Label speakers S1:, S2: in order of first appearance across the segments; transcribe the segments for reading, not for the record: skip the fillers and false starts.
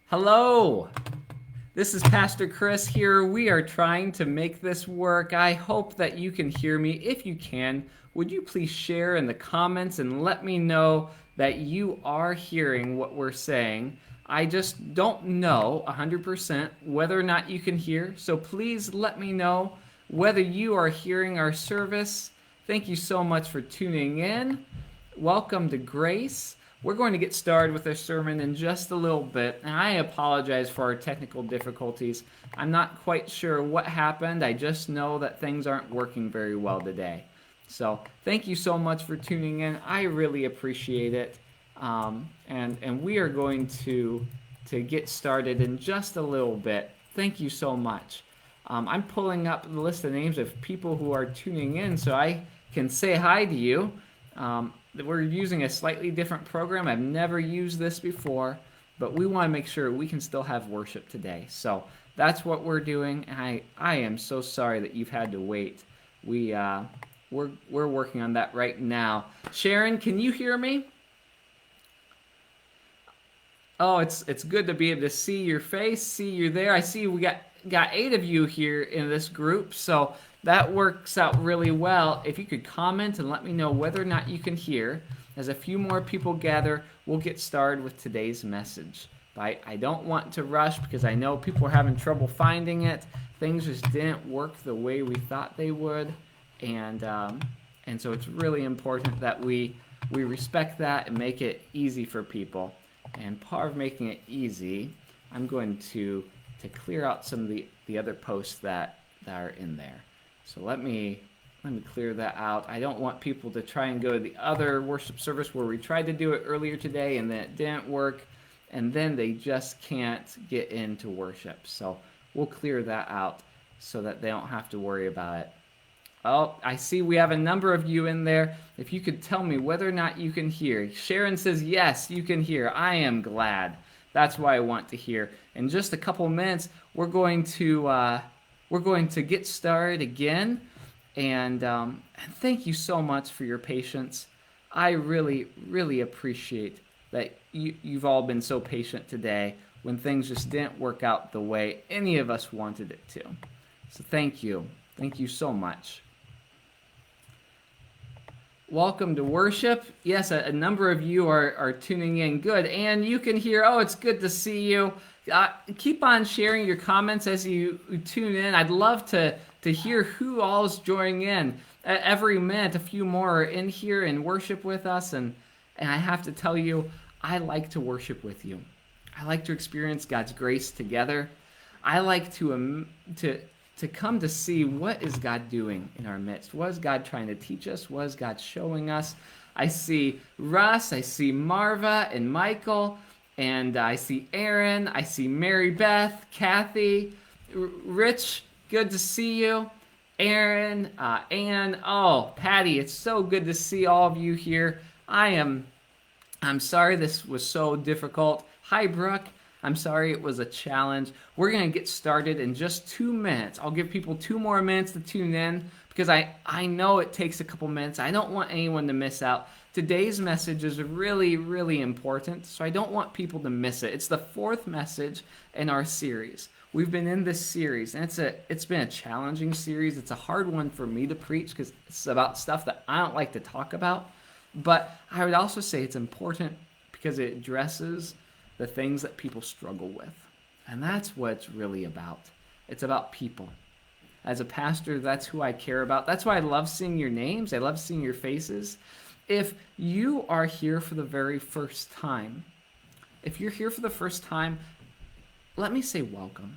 S1: Hello, this is Pastor Chris here. We are trying to make this work. I hope that you can hear me. If you can, would you please share in the comments and let me know that you are hearing what we're saying? I just don't know 100% whether or not you can hear, so please let me know whether you are hearing our service. Thank you so much for tuning in. Welcome to Grace. We're going to get started with our sermon in just a little bit, and I apologize for our technical difficulties. I'm not quite sure what happened. I just know that things aren't working very well today. So thank you so much for tuning in. I really appreciate it. And we are going to get started in just a little bit. Thank you so much. I'm pulling up the list of names of people who are tuning in so I can say hi to you. We're using a slightly different program. I've never used this before, but we want to make sure we can still have worship today. So that's what we're doing. And I am so sorry that you've had to wait. We're working on that right now. Sharon, can you hear me? Oh, it's good to be able to see your face, see you there. I see we got 8 of you here in this group, so that works out really well. If you could comment and let me know whether or not you can hear. As a few more people gather, we'll get started with today's message. But I don't want to rush because I know people are having trouble finding it. Things just didn't work the way we thought they would, and so it's really important that we respect that and make it easy for people. And part of making it easy, I'm going to clear out some of the other posts that are in there. So let me clear that out. I don't want people to try and go to the other worship service where we tried to do it earlier today and then it didn't work, and then they just can't get into worship. So we'll clear that out so that they don't have to worry about it. Oh, I see we have a number of you in there. If you could tell me whether or not you can hear. Sharon says, yes, you can hear. I am glad. That's why I want to hear. In just a couple minutes, we're going to get started again. And thank you so much for your patience. I really, really appreciate that you've all been so patient today when things just didn't work out the way any of us wanted it to. So thank you. Thank you so much. Welcome to worship. Yes, a number of you are tuning in. Good. And you can hear, oh, it's good to see you. Keep on sharing your comments as you tune in. I'd love to hear who all is joining in. Every minute, a few more are in here and worship with us. And I have to tell you, I like to worship with you. I like to experience God's grace together. I like to come to see what is God doing in our midst. What is God trying to teach us? What is God showing us? I see Russ, I see Marva and Michael, and I see Aaron, I see Mary Beth, Kathy, Rich, good to see you. Aaron, Ann, oh, Patty, it's so good to see all of you here. I'm sorry this was so difficult. Hi, Brooke. I'm sorry it was a challenge. We're going to get started in just 2 minutes. I'll give people 2 more minutes to tune in because I know it takes a couple minutes. I don't want anyone to miss out. Today's message is really, really important, so I don't want people to miss it. It's the 4th message in our series. We've been in this series, and it's been a challenging series. It's a hard one for me to preach because it's about stuff that I don't like to talk about. But I would also say it's important because it addresses the things that people struggle with. And that's what it's really about. It's about people. As a pastor, that's who I care about. That's why I love seeing your names. I love seeing your faces. If you are here for the very first time, let me say welcome.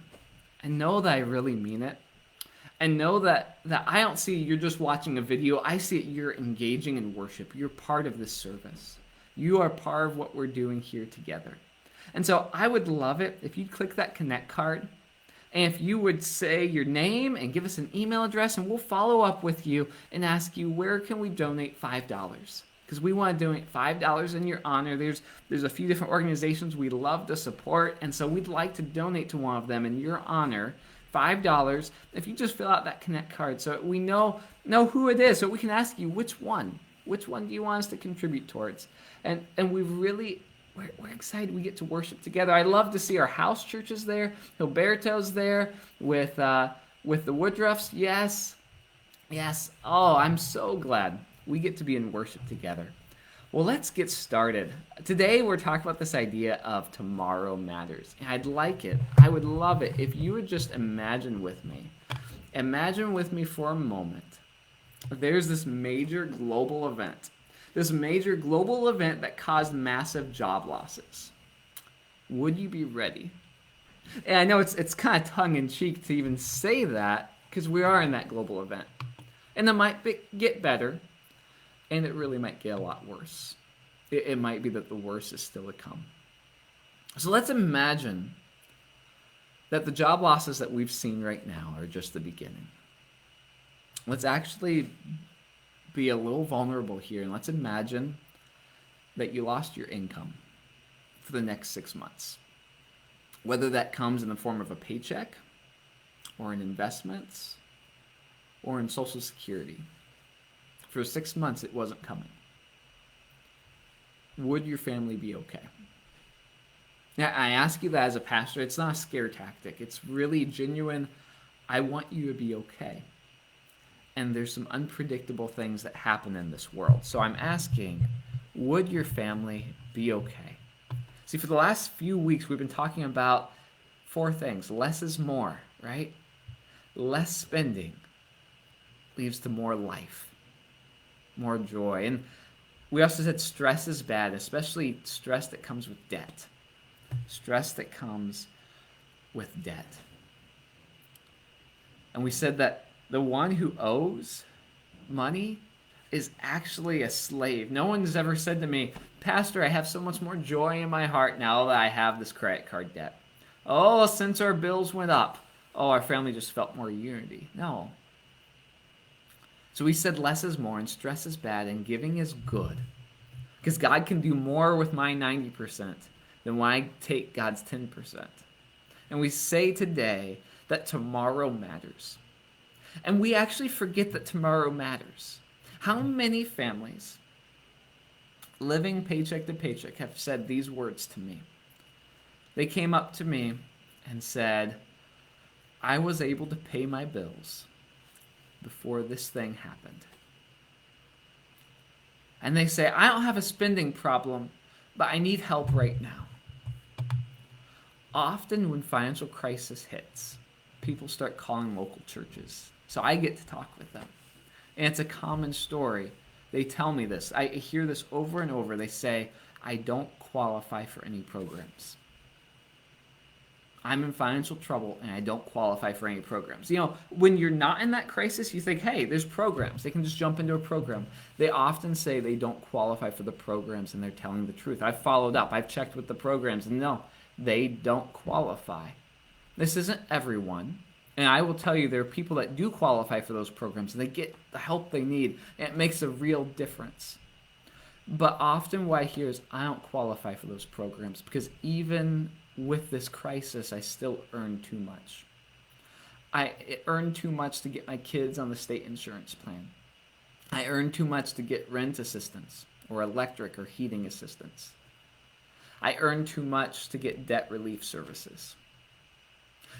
S1: And know that I really mean it. And know that I don't see you're just watching a video. I see it you're engaging in worship. You're part of this service. You are part of what we're doing here together. And so I would love it if you'd click that connect card and if you would say your name and give us an email address, and we'll follow up with you and ask you where can we donate $5, because we want to donate $5 in your honor. There's a few different organizations we love to support, and so we'd like to donate to one of them in your honor. $5 if you just fill out that connect card so we know who it is, so we can ask you which one do you want us to contribute towards. And we we're excited we get to worship together. I love to see our house churches there. Gilberto's there with the Woodruffs. Yes, yes. Oh, I'm so glad we get to be in worship together. Well, let's get started. Today we're talking about this idea of tomorrow matters. And I'd like it. I would love it if you would just imagine with me. Imagine with me for a moment. There's this major global event. This major global event that caused massive job losses. Would you be ready? And I know it's kind of tongue-in-cheek to even say that because we are in that global event. And it might get better, and it really might get a lot worse. It might be that the worst is still to come. So let's imagine that the job losses that we've seen right now are just the beginning. Let's actually be a little vulnerable here, and let's imagine that you lost your income for the next 6 months. Whether that comes in the form of a paycheck, or in investments, or in Social Security. For 6 months, it wasn't coming. Would your family be okay? Now, I ask you that as a pastor. It's not a scare tactic. It's really genuine. I want you to be okay. And there's some unpredictable things that happen in this world. So I'm asking, would your family be okay? See, for the last few weeks, we've been talking about 4 things. Less is more, right? Less spending leads to more life, more joy. And we also said stress is bad, especially stress that comes with debt. Stress that comes with debt. And we said that the one who owes money is actually a slave. No one's ever said to me, Pastor, I have so much more joy in my heart now that I have this credit card debt. Oh, since our bills went up, our family just felt more unity. No. So we said less is more, and stress is bad, and giving is good. Because God can do more with my 90% than when I take God's 10%. And we say today that tomorrow matters. And we actually forget that tomorrow matters. How many families living paycheck to paycheck have said these words to me? They came up to me and said, I was able to pay my bills before this thing happened. And they say, I don't have a spending problem, but I need help right now. Often when financial crisis hits, people start calling local churches. So I get to talk with them. And it's a common story. They tell me this. I hear this over and over. They say, I don't qualify for any programs. I'm in financial trouble and I don't qualify for any programs. You know, when you're not in that crisis, you think, hey, there's programs. They can just jump into a program. They often say they don't qualify for the programs and they're telling the truth. I've followed up. I've checked with the programs and no, they don't qualify. This isn't everyone. And I will tell you, there are people that do qualify for those programs and they get the help they need. And it makes a real difference. But often what I hear is, I don't qualify for those programs because even with this crisis, I still earn too much. I earn too much to get my kids on the state insurance plan. I earn too much to get rent assistance or electric or heating assistance. I earn too much to get debt relief services.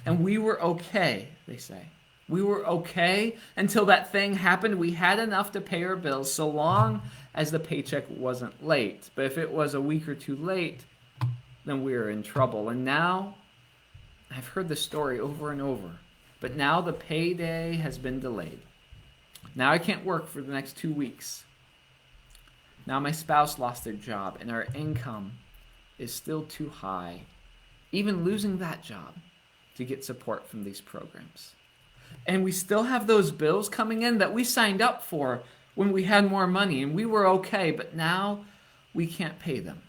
S1: And we were okay, they say. We were okay until that thing happened. We had enough to pay our bills so long as the paycheck wasn't late. But if it was a week or two late, then we were in trouble. And now, I've heard this story over and over, but now the payday has been delayed. Now I can't work for the next 2 weeks. Now my spouse lost their job and our income is still too high, even losing that job, to get support from these programs. And we still have those bills coming in that we signed up for when we had more money and we were okay, but now we can't pay them.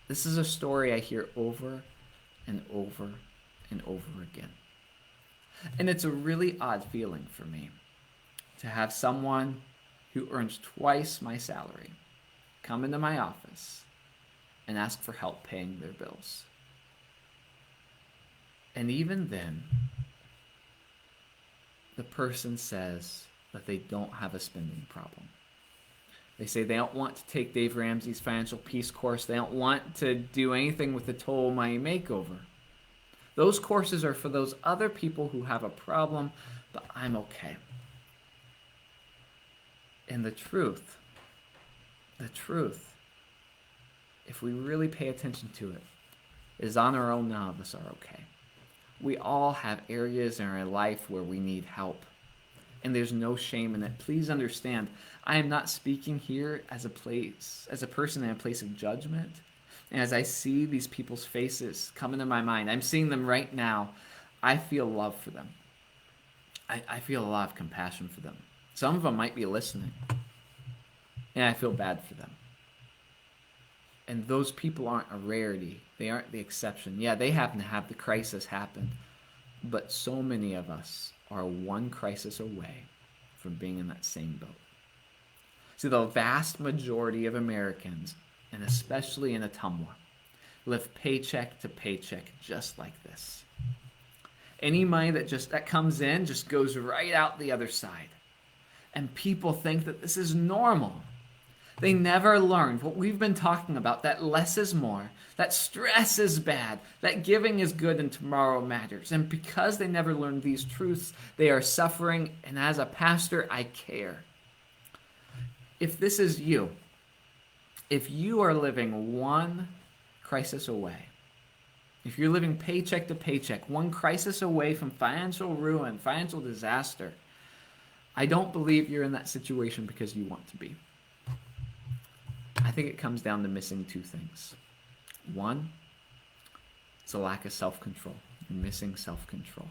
S1: This is a story I hear over and over and over again. And it's a really odd feeling for me to have someone who earns twice my salary come into my office and ask for help paying their bills. And even then, the person says that they don't have a spending problem. They say they don't want to take Dave Ramsey's financial peace course. They don't want to do anything with the Total Money Makeover. Those courses are for those other people who have a problem, but I'm okay. And the truth, if we really pay attention to it, is on our own, none of us are okay. We all have areas in our life where we need help. And there's no shame in it. Please understand, I am not speaking here as a person in a place of judgment. And as I see these people's faces come into my mind, I'm seeing them right now. I feel love for them. I feel a lot of compassion for them. Some of them might be listening. And I feel bad for them. And those people aren't a rarity. They aren't the exception. Yeah, they happen to have the crisis happen. But so many of us are one crisis away from being in that same boat. See, the vast majority of Americans, and especially in Ottumwa, live paycheck to paycheck just like this. Any money that comes in just goes right out the other side. And people think that this is normal. They never learned what we've been talking about, that less is more, that stress is bad, that giving is good and tomorrow matters. And because they never learned these truths, they are suffering. And as a pastor, I care. If this is you, if you are living one crisis away, if you're living paycheck to paycheck, one crisis away from financial ruin, financial disaster, I don't believe you're in that situation because you want to be. I think it comes down to missing two things. One, it's a lack of self-control. You're missing self-control.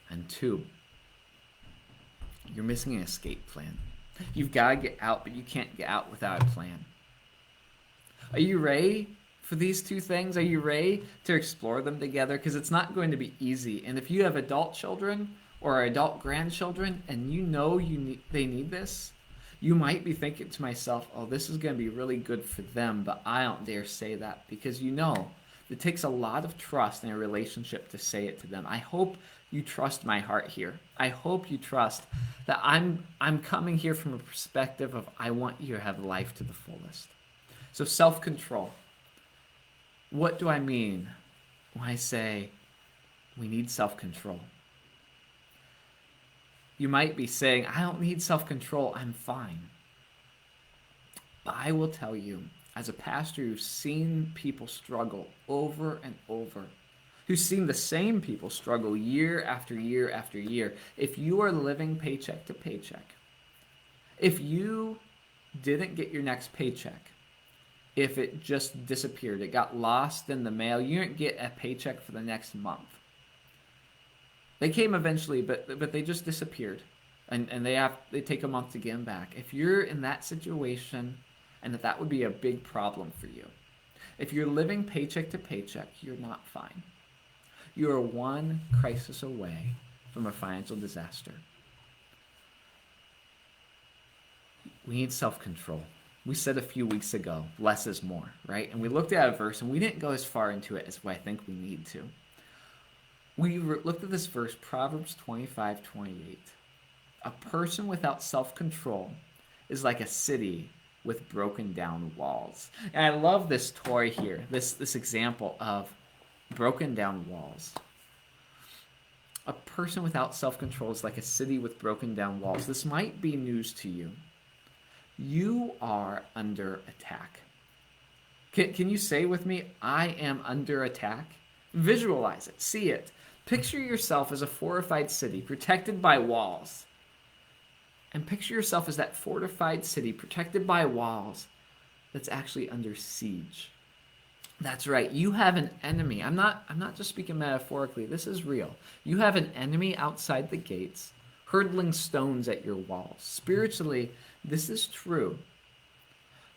S1: And two, you're missing an escape plan. You've got to get out, but you can't get out without a plan. Are you ready for these two things? Are you ready to explore them together? Because it's not going to be easy. And if you have adult children or adult grandchildren and you know they need this, you might be thinking to myself, oh, this is going to be really good for them, but I don't dare say that, because you know it takes a lot of trust in a relationship to say it to them. I hope you trust my heart here. I hope you trust that I'm coming here from a perspective of I want you to have life to the fullest. So self-control. What do I mean when I say we need self-control? You might be saying, I don't need self-control, I'm fine. But I will tell you, as a pastor who's seen people struggle over and over, who's seen the same people struggle year after year after year, if you are living paycheck to paycheck, if you didn't get your next paycheck, if it just disappeared, it got lost in the mail, you didn't get a paycheck for the next month. They came eventually, but they just disappeared, and they take a month to get them back. If you're in that situation, and that would be a big problem for you. If you're living paycheck to paycheck, you're not fine. You are one crisis away from a financial disaster. We need self-control. We said a few weeks ago, less is more, right? And we looked at a verse, and we didn't go as far into it as I think we need to. We looked at this verse, Proverbs 25:28. A person without self-control is like a city with broken down walls. And I love this toy here, this example of broken down walls. A person without self-control is like a city with broken down walls. This might be news to you. You are under attack. Can you say with me, I am under attack? Visualize it, see it. Picture yourself as a fortified city protected by walls. And picture yourself as that fortified city protected by walls that's actually under siege. That's right. You have an enemy. I'm not just speaking metaphorically. This is real. You have an enemy outside the gates hurtling stones at your walls. Spiritually, this is true.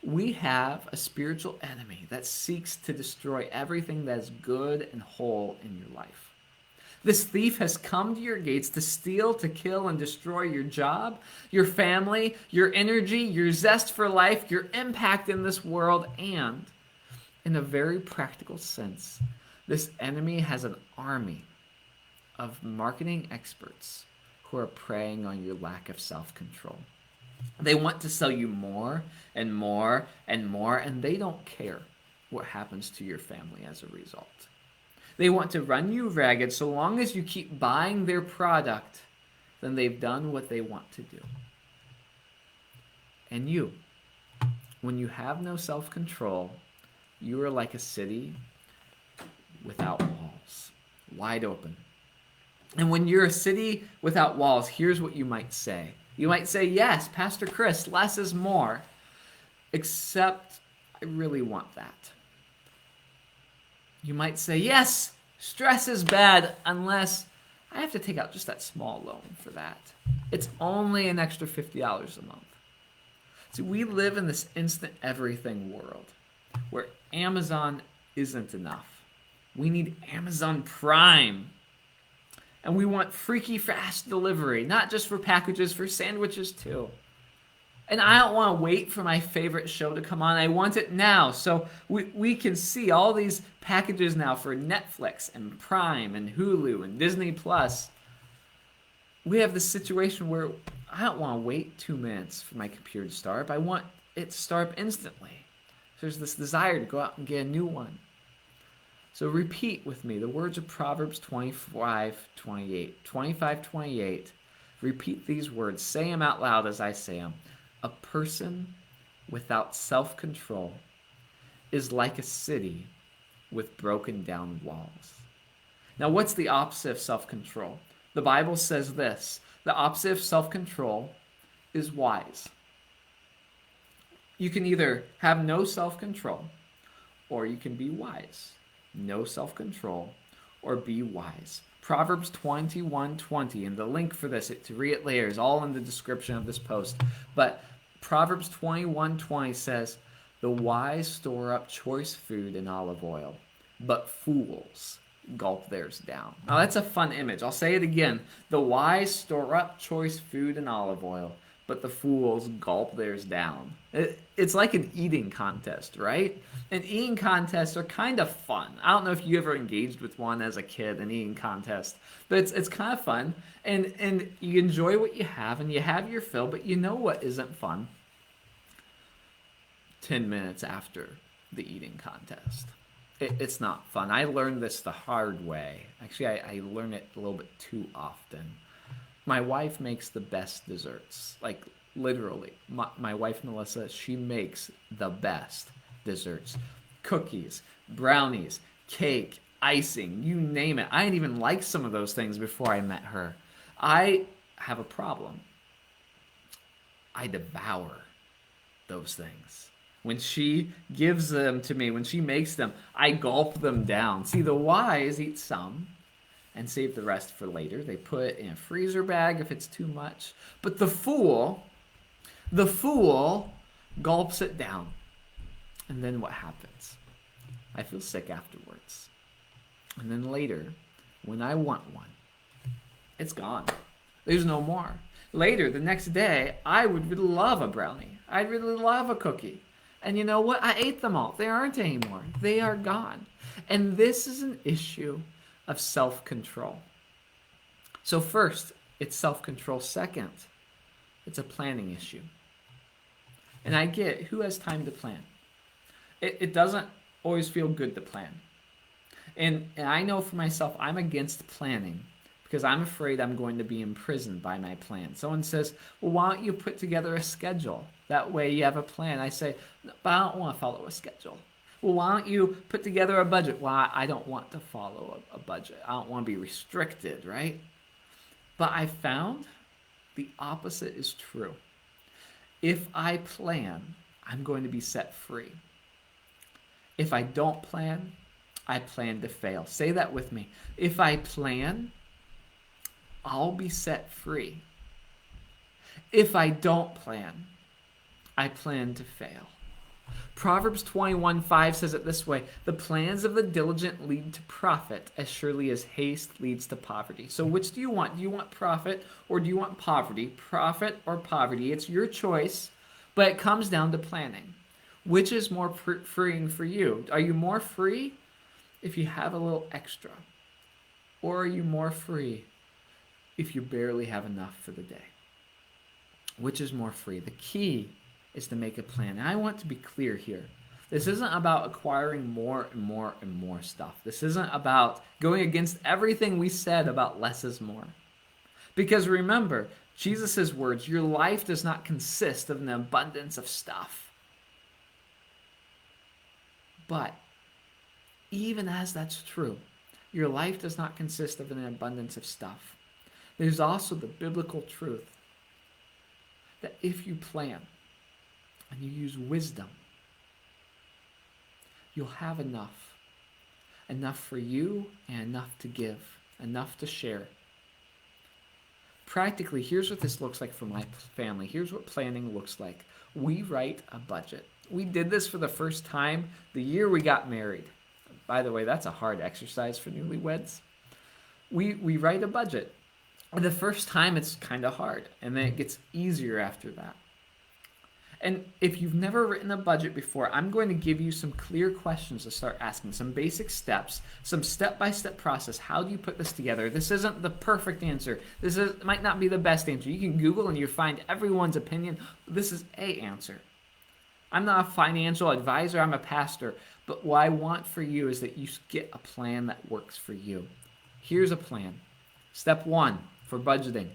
S1: We have a spiritual enemy that seeks to destroy everything that is good and whole in your life. This thief has come to your gates to steal, to kill, and destroy your job, your family, your energy, your zest for life, your impact in this world, and in a very practical sense, this enemy has an army of marketing experts who are preying on your lack of self-control. They want to sell you more and more and more, and they don't care what happens to your family as a result. They want to run you ragged. So long as you keep buying their product, then they've done what they want to do. And you, when you have no self-control, you are like a city without walls, wide open. And when you're a city without walls, here's what you might say. You might say, yes, Pastor Chris, less is more, except I really want that. You might say, yes, stress is bad, unless I have to take out just that small loan for that. It's only an extra $50 a month. See, we live in this instant everything world where Amazon isn't enough. We need Amazon Prime. And we want freaky fast delivery, not just for packages, for sandwiches too. And I don't want to wait for my favorite show to come on. I want it now. So we can see all these packages now for Netflix and Prime and Hulu and Disney Plus. We have this situation where I don't want to wait 2 minutes for my computer to start up. I want it to start up instantly. There's this desire to go out and get a new one. So repeat with me the words of Proverbs 25:28. Repeat these words. Say them out loud as I say them. A person without self-control is like a city with broken down walls. Now, what's the opposite of self-control? The Bible says this. The opposite of self-control is wise. You can either have no self-control or you can be wise. No self-control or be wise. Proverbs 21:20, and the link for this to read it later is all in the description of this post. But Proverbs 21:20 says, the wise store up choice food and olive oil, but fools gulp theirs down. Now that's a fun image. I'll say it again. The wise store up choice food and olive oil, but the fools gulp theirs down. It's like an eating contest, right? And eating contests are kind of fun. I don't know if you ever engaged with one as a kid, an eating contest, but it's kind of fun. And you enjoy what you have, and you have your fill, but you know what isn't fun? 10 minutes after the eating contest. It's not fun. I learned this the hard way. Actually, I learn it a little bit too often. My wife makes the best desserts. Like, literally. My wife, Melissa, she makes the best desserts. Cookies, brownies, cake, icing, you name it. I didn't even like some of those things before I met her. I have a problem. I devour those things. When she gives them to me, when she makes them, I gulp them down. See, the wise eat some and save the rest for later. They put it in a freezer bag if it's too much. But the fool gulps it down. And then what happens? I feel sick afterwards. And then later, when I want one, it's gone. There's no more. Later, the next day, I would really love a brownie. I'd really love a cookie. And you know what? I ate them all. They aren't anymore. They are gone. And this is an issue of self-control. So first, it's self-control. Second, it's a planning issue. And I get who has time to plan. It doesn't always feel good to plan. And I know for myself, I'm against planning because I'm afraid I'm going to be imprisoned by my plan. Someone says, well, why don't you put together a schedule? That way you have a plan. I say, but I don't want to follow a schedule. Well, why don't you put together a budget? Well, I don't want to follow a budget. I don't want to be restricted, right? But I found the opposite is true. If I plan, I'm going to be set free. If I don't plan, I plan to fail. Say that with me. If I plan, I'll be set free. If I don't plan, I plan to fail. Proverbs 21:5 says it this way, the plans of the diligent lead to profit as surely as haste leads to poverty. So which do you want? Do you want profit or do you want poverty? Profit or poverty? It's your choice, but it comes down to planning. Which is more freeing for you? Are you more free if you have a little extra? Or are you more free if you barely have enough for the day? Which is more free? The key is to make a plan. And I want to be clear here. This isn't about acquiring more and more and more stuff. This isn't about going against everything we said about less is more. Because remember, Jesus' words, your life does not consist of an abundance of stuff. But even as that's true, your life does not consist of an abundance of stuff. There's also the biblical truth that if you plan and you use wisdom, you'll have enough. Enough for you and enough to give, enough to share. Practically, here's what this looks like for my family. Here's what planning looks like. We write a budget. We did this for the first time the year we got married. By the way, that's a hard exercise for newlyweds. We write a budget. And the first time it's kind of hard, and then it gets easier after that. And if you've never written a budget before, I'm going to give you some clear questions to start asking, some basic steps, some step-by-step process. How do you put this together? This isn't the perfect answer. Might not be the best answer. You can Google and you find everyone's opinion. This is a answer. I'm not a financial advisor. I'm a pastor. But what I want for you is that you get a plan that works for you. Here's a plan. Step 1 for budgeting.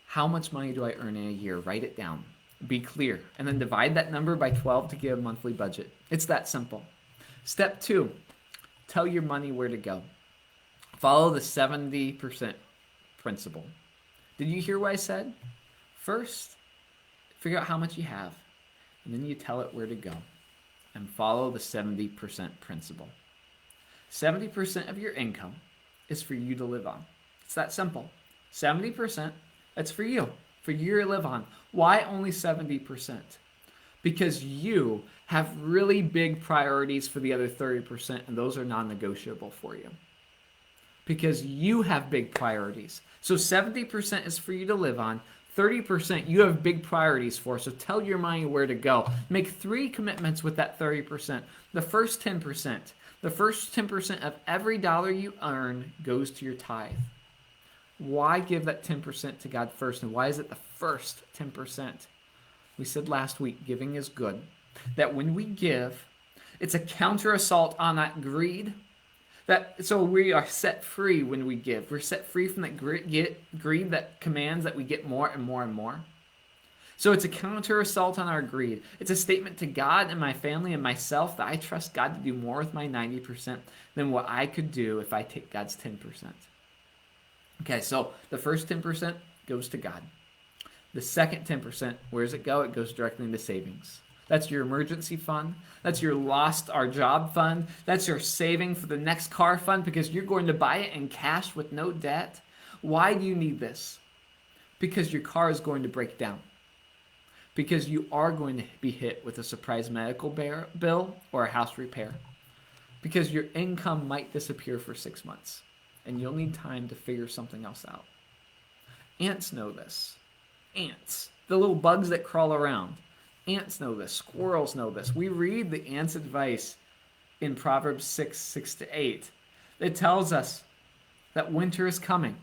S1: How much money do I earn in a year? Write it down. Be clear, and then divide that number by 12 to get a monthly budget. It's that simple. Step 2, tell your money where to go. Follow the 70% principle. Did you hear what I said? First, figure out how much you have, and then you tell it where to go, and follow the 70% principle. 70% of your income is for you to live on. It's that simple. 70%, that's for you to live on. Why only 70%? Because you have really big priorities for the other 30%, and those are non-negotiable for you. Because you have big priorities. So 70% is for you to live on. 30% you have big priorities for, so tell your money where to go. Make 3 commitments with that 30%. The first 10% of every dollar you earn goes to your tithe. Why give that 10% to God first? And why is it the first 10%? We said last week, giving is good. That when we give, it's a counter assault on that greed. So we are set free when we give. We're set free from that greed that commands that we get more and more and more. So it's a counter assault on our greed. It's a statement to God and my family and myself that I trust God to do more with my 90% than what I could do if I take God's 10%. Okay, so the first 10% goes to God. The second 10%, where does it go? It goes directly into savings. That's your emergency fund. That's your lost our job fund. That's your saving for the next car fund because you're going to buy it in cash with no debt. Why do you need this? Because your car is going to break down. Because you are going to be hit with a surprise medical bill or a house repair. Because your income might disappear for 6 months. And you'll need time to figure something else out. Ants know this. Ants. The little bugs that crawl around. Ants know this. Squirrels know this. We read the ants' advice in Proverbs 6:6-8. It tells us that winter is coming.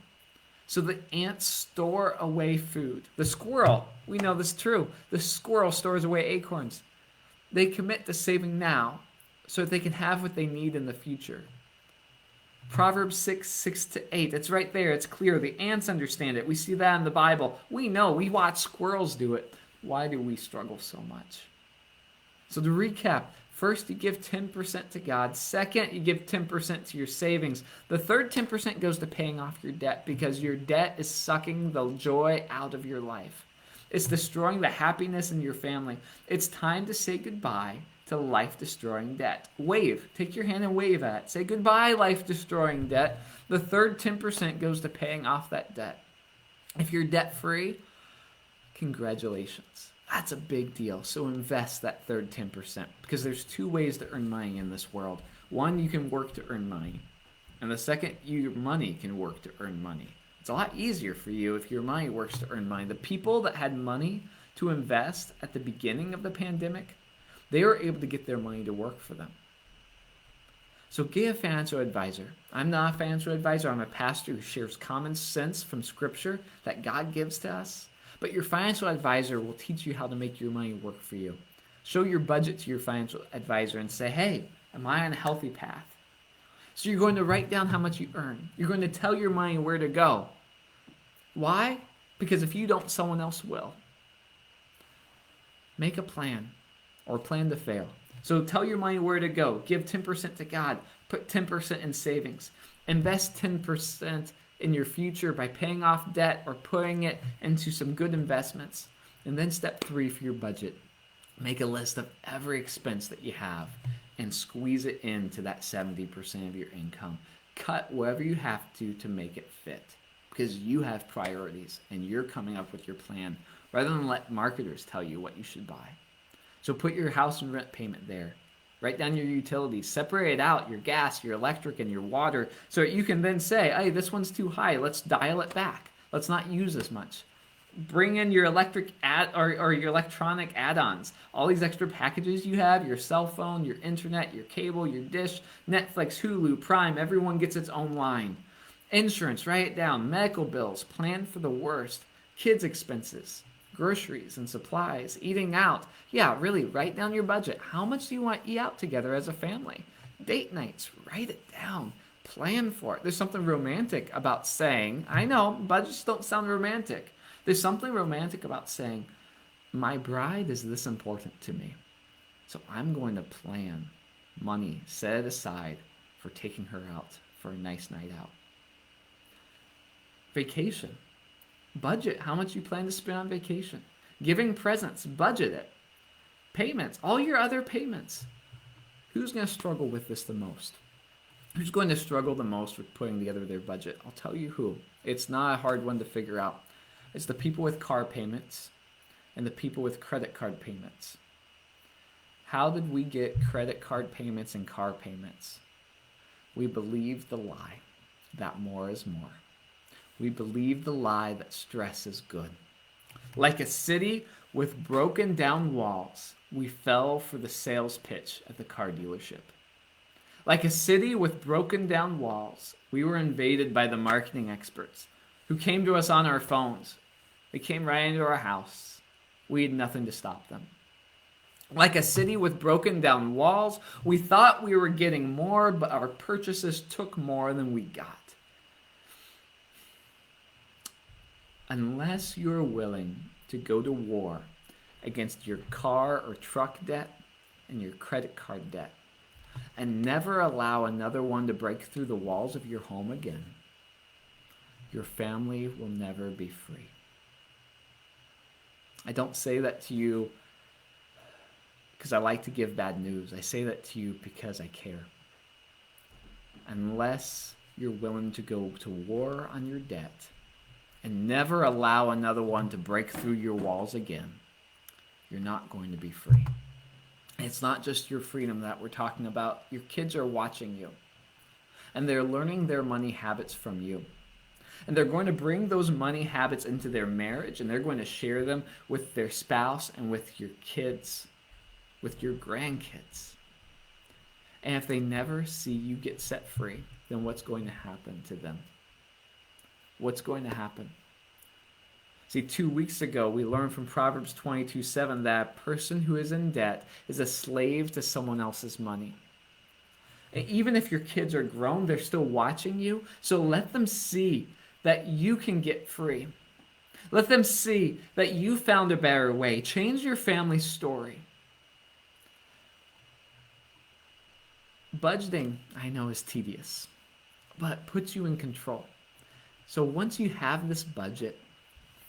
S1: So the ants store away food. The squirrel, we know this is true. The squirrel stores away acorns. They commit to saving now so that they can have what they need in the future. Proverbs 6:6-8. It's right there. It's clear. The ants understand it. We see that in the Bible. We know. We watch squirrels do it. Why do we struggle so much? So to recap, first you give 10% to God. Second, you give 10% to your savings. The third 10% goes to paying off your debt because your debt is sucking the joy out of your life. It's destroying the happiness in your family. It's time to say goodbye to life-destroying debt. Wave. Take your hand and wave at it. Say goodbye, life-destroying debt. The third 10% goes to paying off that debt. If you're debt-free, congratulations. That's a big deal. So invest that third 10% because there's 2 ways to earn money in this world. One, you can work to earn money. And the second, your money can work to earn money. It's a lot easier for you if your money works to earn money. The people that had money to invest at the beginning of the pandemic, they were able to get their money to work for them. So get a financial advisor. I'm not a financial advisor. I'm a pastor who shares common sense from Scripture that God gives to us. But your financial advisor will teach you how to make your money work for you. Show your budget to your financial advisor and say, hey, am I on a healthy path? So you're going to write down how much you earn. You're going to tell your money where to go. Why? Because if you don't, someone else will. Make a plan or plan to fail. So tell your money where to go. Give 10% to God. Put 10% in savings. Invest 10% in your future by paying off debt or putting it into some good investments. And then step 3 for your budget. Make a list of every expense that you have and squeeze it into that 70% of your income. Cut whatever you have to make it fit, because you have priorities and you're coming up with your plan rather than let marketers tell you what you should buy. So put your house and rent payment there. Write down your utilities. Separate out your gas, your electric, and your water so that you can then say, hey, this one's too high. Let's dial it back. Let's not use as much. Bring in your electric or your electronic add-ons. All these extra packages you have, your cell phone, your internet, your cable, your dish, Netflix, Hulu, Prime, everyone gets its own line. Insurance, write it down. Medical bills, plan for the worst. Kids' expenses, groceries and supplies, eating out. Yeah, really, write down your budget. How much do you want to eat out together as a family? Date nights, write it down. Plan for it. There's something romantic about saying, I know, budgets don't sound romantic. There's something romantic about saying, my bride is this important to me, so I'm going to plan money, set it aside for taking her out for a nice night out. Vacation. Budget how much you plan to spend on vacation. Giving presents, budget it. Payments, all your other payments. Who's going to struggle with this the most? Who's going to struggle the most with putting together their budget? I'll tell you who. It's not a hard one to figure out. It's the people with car payments and the people with credit card payments. How did we get credit card payments and car payments? We believed the lie that more is more. We believed the lie that stress is good. Like a city with broken down walls, we fell for the sales pitch at the car dealership. Like a city with broken down walls, we were invaded by the marketing experts who came to us on our phones. They came right into our house. We had nothing to stop them. Like a city with broken down walls, we thought we were getting more, but our purchases took more than we got. Unless you're willing to go to war against your car or truck debt and your credit card debt, and never allow another one to break through the walls of your home again, your family will never be free. I don't say that to you because I like to give bad news. I say that to you because I care. Unless you're willing to go to war on your debt and never allow another one to break through your walls again, you're not going to be free. And it's not just your freedom that we're talking about. Your kids are watching you, and they're learning their money habits from you. And they're going to bring those money habits into their marriage, and they're going to share them with their spouse and with your kids, with your grandkids. And if they never see you get set free, then what's going to happen to them? What's going to happen? See, 2 weeks ago, we learned from Proverbs 22:7 that a person who is in debt is a slave to someone else's money. And even if your kids are grown, they're still watching you. So let them see that you can get free. Let them see that you found a better way. Change your family story. Budgeting, I know, is tedious, but puts you in control. So once you have this budget,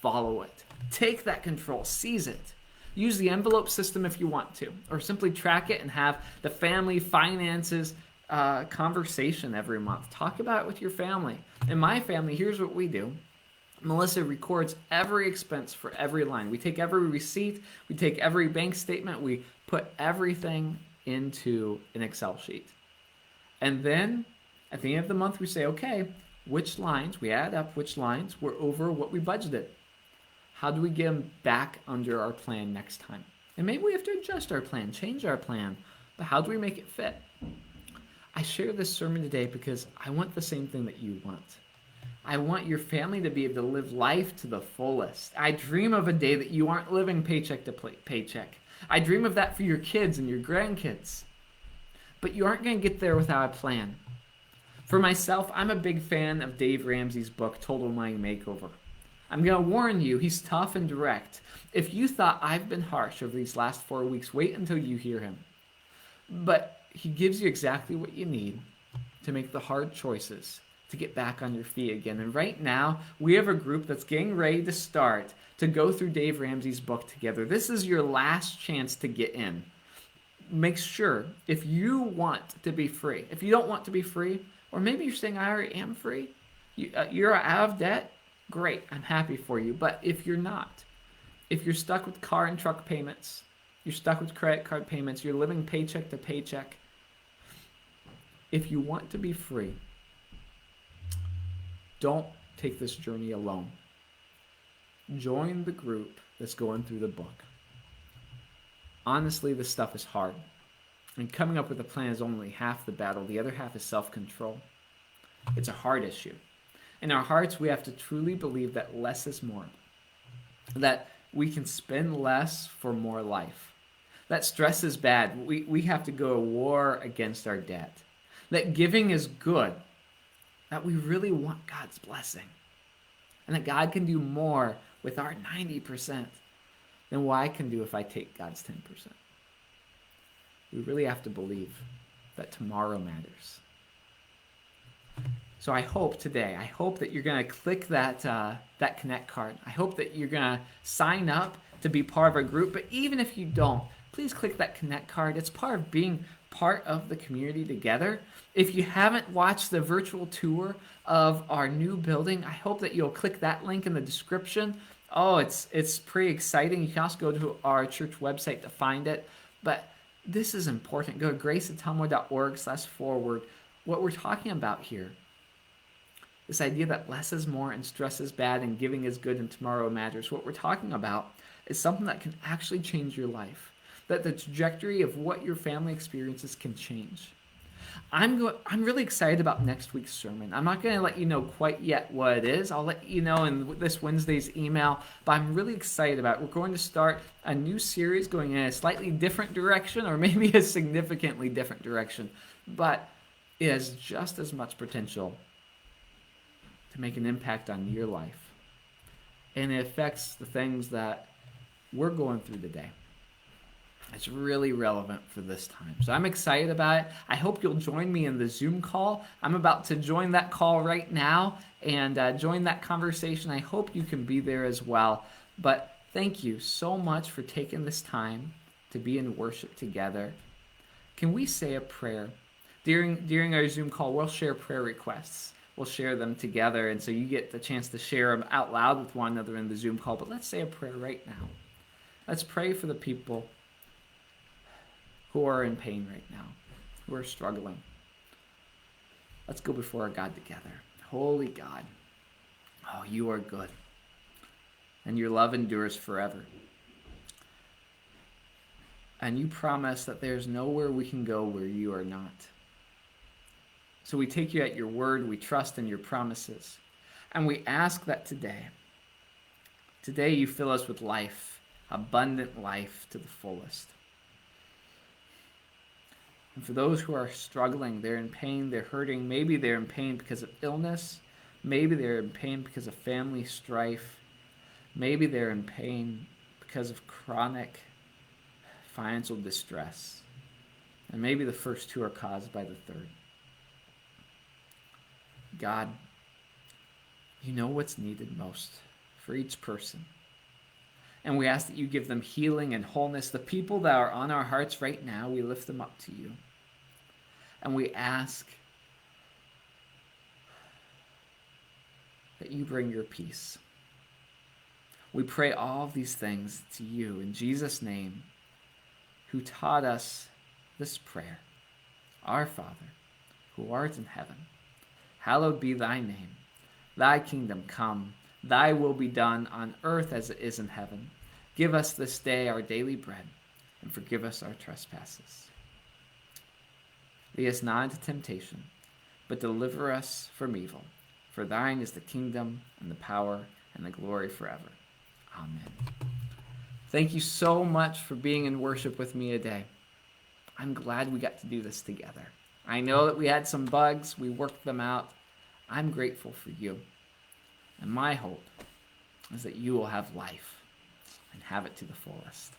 S1: follow it. Take that control. Seize it. Use the envelope system if you want to, or simply track it and have the family finances conversation every month. Talk about it with your family. In my family, here's what we do. Melissa records every expense for every line. We take every receipt, we take every bank statement, we put everything into an Excel sheet. And then at the end of the month, we say, okay, which lines, we add up which lines were over what we budgeted. How do we get them back under our plan next time? And maybe we have to adjust our plan, change our plan, but how do we make it fit? I share this sermon today because I want the same thing that you want. I want your family to be able to live life to the fullest. I dream of a day that you aren't living paycheck to paycheck. I dream of that for your kids and your grandkids. But you aren't going to get there without a plan. For myself, I'm a big fan of Dave Ramsey's book, Total Money Makeover. I'm going to warn you, he's tough and direct. If you thought I've been harsh over these last 4 weeks, wait until you hear him. But he gives you exactly what you need to make the hard choices to get back on your feet again. And right now, we have a group that's getting ready to start to go through Dave Ramsey's book together. This is your last chance to get in. Make sure, if you want to be free, if you don't want to be free, or maybe you're saying, I already am free, you're out of debt, great, I'm happy for you. But if you're not, if you're stuck with car and truck payments, you're stuck with credit card payments, you're living paycheck to paycheck, if you want to be free, don't take this journey alone. Join the group that's going through the book. Honestly, this stuff is hard. And coming up with a plan is only half the battle. The other half is self-control. It's a hard issue. In our hearts, we have to truly believe that less is more. That we can spend less for more life. That stress is bad. We have to go to war against our debt. That giving is good. That we really want God's blessing. And that God can do more with our 90% than what I can do if I take God's 10%. We really have to believe that tomorrow matters. So I hope today, that you're going to click that Connect card. I hope that you're going to sign up to be part of our group. But even if you don't, please click that Connect card. It's part of being part of the community together. If you haven't watched the virtual tour of our new building, I hope that you'll click that link in the description. Oh, it's pretty exciting. You can also go to our church website to find it. But this is important. Go to graceatumwa.org/forward. What we're talking about here, this idea that less is more and stress is bad and giving is good and tomorrow matters. What we're talking about is something that can actually change your life. That the trajectory of what your family experiences can change. I'm really excited about next week's sermon. I'm not going to let you know quite yet what it is. I'll let you know in this Wednesday's email, but I'm really excited about it. We're going to start a new series going in a slightly different direction, or maybe a significantly different direction, but it has just as much potential to make an impact on your life. And it affects the things that we're going through today. It's really relevant for this time. So I'm excited about it. I hope you'll join me in the Zoom call. I'm about to join that call right now and join that conversation. I hope you can be there as well. But thank you so much for taking this time to be in worship together. Can we say a prayer? During our Zoom call, we'll share prayer requests. We'll share them together, and so you get the chance to share them out loud with one another in the Zoom call. But let's say a prayer right now. Let's pray for the people who are in pain right now, who are struggling. Let's go before our God together. Holy God, oh, you are good, and your love endures forever. And you promise that there's nowhere we can go where you are not. So we take you at your word, we trust in your promises, and we ask that today you fill us with life, abundant life to the fullest. And for those who are struggling, they're in pain, they're hurting, maybe they're in pain because of illness, maybe they're in pain because of family strife, maybe they're in pain because of chronic financial distress, and maybe the first two are caused by the third. God, you know what's needed most for each person. And we ask that you give them healing and wholeness. The people that are on our hearts right now, we lift them up to you. And we ask that you bring your peace. We pray all of these things to you in Jesus' name, who taught us this prayer. Our Father, who art in heaven, hallowed be thy name. Thy kingdom come. Thy will be done on earth as it is in heaven. Give us this day our daily bread, and forgive us our trespasses. Lead us not into temptation, but deliver us from evil. For thine is the kingdom and the power and the glory forever. Amen. Thank you so much for being in worship with me today. I'm glad we got to do this together. I know that we had some bugs. We worked them out. I'm grateful for you. And my hope is that you will have life and have it to the fullest.